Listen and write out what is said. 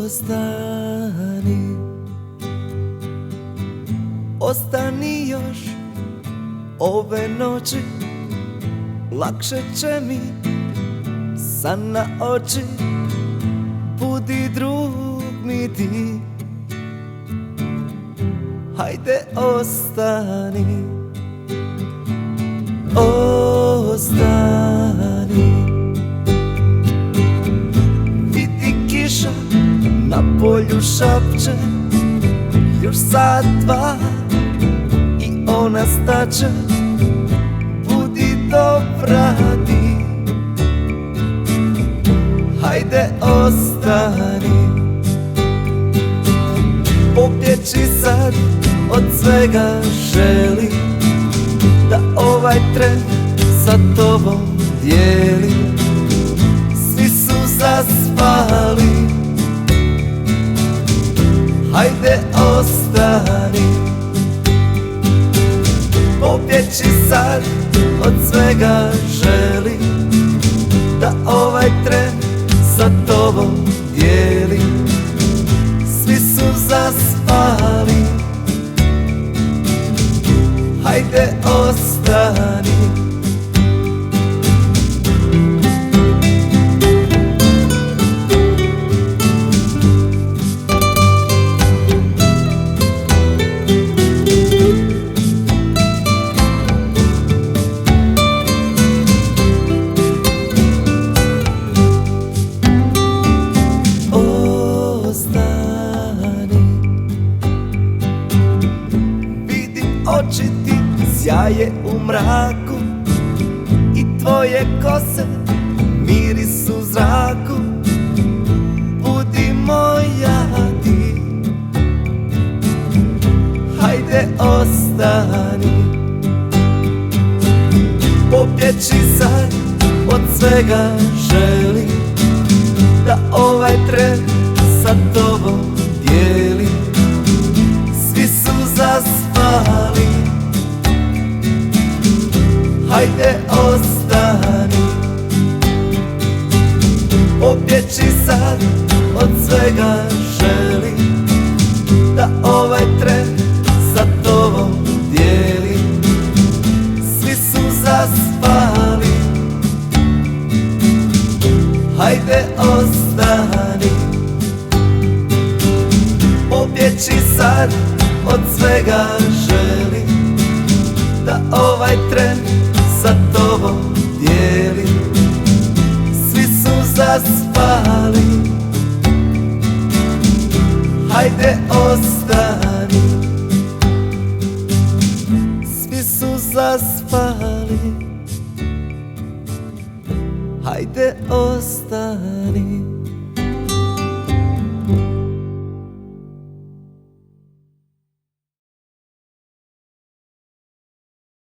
Ostani, ostani još ove noći, lakše će mi san na oči. Budi drug mi ti, hajde ostani, ostani. Vidi kiša na polju šapće, još sat, dva i ona staće. Budi dobra ti, hajde ostani. Pobjeći sad od svega, želim da ovaj tren sa tobom dijelim. Svi su zaspali, hajde ostani. Pobjeći sad od svega, želim da ovaj tren sa tobom dijelim. Svi su zaspali, hajde ostani. Oči ti sjaje u mraku i tvoje kose miris u zraku. Budi moja ti, hajde ostani. Pobjeći sad od svega, želim da ovaj tren sa tobom dijelim. Svi su zaspali, hajde ostani. Pobjeći sad od svega, želim da ovaj tren sa tobom dijelim. Svi su zaspali, hajde ostani. Pobjeći sad od svega, želim da ovaj tren sa tobom dijelim. Svi su zaspali, hajde ostani. Svi su zaspali, hajde ostani.